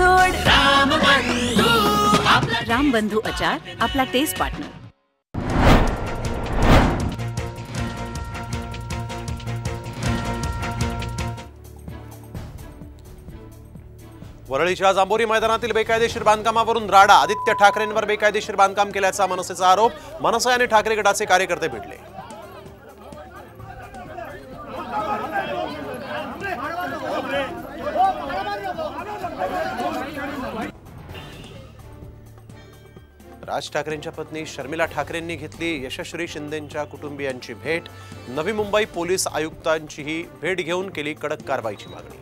जोड रामबंधू अचार, आपला टेस्ट पार्टनर। वरळीच्या जांभोरी मैदानातील बेकायदेशीर बांधकामावरून राडा। आदित्य ठाकरेंवर बेकायदेशीर बांधकाम केल्याचा मनसेचा आरोप। मनसे आणि ठाकरे गटाचे कार्यकर्ते भिडले। राज ठाकरेंच्या पत्नी शर्मिला ठाकरेंनी घेतली यशश्री शिंदेंच्या कुटुंबियांची भेट। नवी मुंबई पोलीस आयुक्तांचीही भेट घेऊन केली कडक कारवाईची मागणी।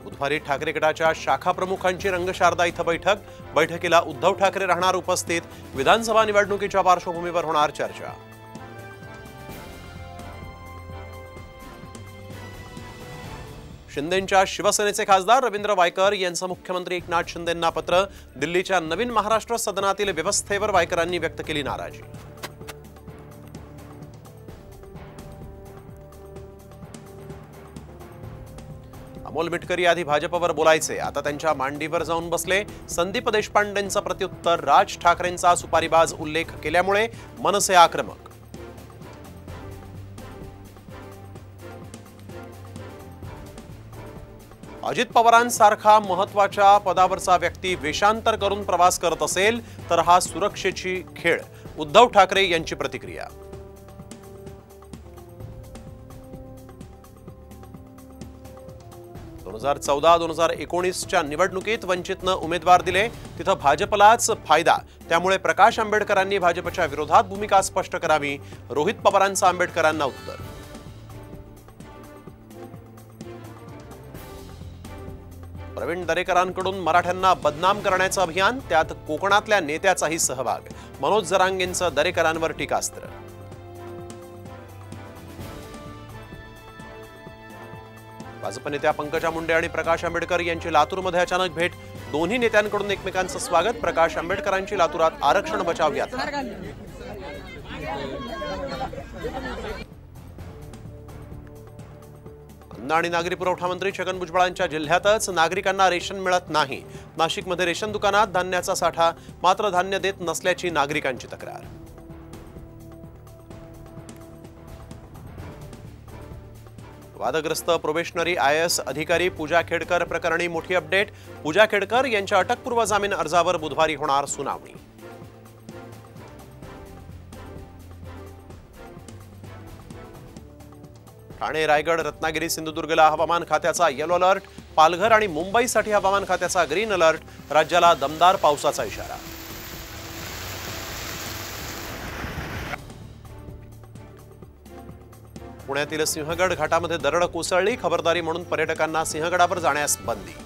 बुधवारी ठाकरे गटाच्या शाखा प्रमुखांची रंगशारदा इथं बैठकीला उद्धव ठाकरे राहणार उपस्थित। विधानसभा निवडणुकीच्या पार्श्वभूमीवर होणार चर्चा। शिंदेंच्या शिवसेनेचे खासदार रवींद्र वायकर यांचं मुख्यमंत्री एकनाथ शिंदेंना पत्र। दिल्लीच्या नवीन महाराष्ट्र सदनातील व्यवस्थेवर वायकरांनी व्यक्त केली नाराजी। अमोल मिटकरी आधी भाजपवर बोलायचे, आता त्यांच्या मांडीवर जाऊन बसले। संदीप देशपांडेंचं प्रत्युत्तर, राज ठाकरेंचा सुपारीबाज उल्लेख केल्यामुळे मनसे आक्रमक। अजित पवारांसारखा महत्त्वाच्या पदावरचा व्यक्ती वेषांतर करून प्रवास करत असेल तर हा सुरक्षेची खेळ, उद्धव ठाकरे यांची प्रतिक्रिया। दोन 2014-2019च्या निवडणुकीत वंचितनं उमेदवार दिले, तिथं भाजपलाच फायदा। त्यामुळे प्रकाश आंबेडकरांनी भाजपच्या विरोधात भूमिका स्पष्ट करावी। रोहित पवारांचं आंबेडकरांना उत्तर। प्रवीण दरेकरांकडून मराठ्यांना बदनाम करण्याचं अभियान, त्यात कोकणातल्या नेत्याचाही सहभाग। मनोज जरांगेंचं दरेकरांवर टीकास्त्र। भाजप नेत्या पंकजा मुंडे आणि प्रकाश आंबेडकर यांची लातूरमध्ये अचानक भेट। दोन्ही नेत्यांकडून एकमेकांचं स्वागत। प्रकाश आंबेडकरांची लातूरात आरक्षण बचाव यात्रा। अन्न आणि नागरी पुरवठा मंत्री छगन भुजबळांच्या जिल्ह्यातच नागरिकांना रेशन मिळत नाही। नाशिकमध्ये रेशन दुकानात धान्याचा साठा, मात्र धान्य देत नसल्याची नागरिकांची तक्रार। वादग्रस्त प्रोबेशनरी IAS अधिकारी पूजा खेडकर प्रकरणी मोठी अपडेट। पूजा खेडकर यांच्या अटकपूर्व जामीन अर्जावर बुधवारी होणार सुनावणी। ठाणे, रायगड, रत्नागिरी, सिंधुदुर्गला हवामान खात्याचा येलो अलर्ट। पालघर आणि मुंबईसाठी हवामान खात्याचा ग्रीन अलर्ट। राज्याला दमदार पावसाचा इशारा। पुण्यातील सिंहगड घाटामध्ये दरड कोसळली, खबरदारी म्हणून पर्यटकांना सिंहगडावर जाण्यास बंदी।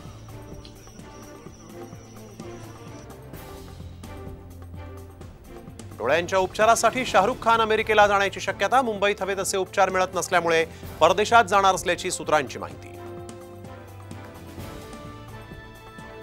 डोळ्यांच्या उपचारासाठी शाहरुख खान अमेरिकेला जाण्याची शक्यता। मुंबईत हवे तसे उपचार मिळत नसल्यामुळे परदेशात जाणार असल्याची सूत्रांची माहिती।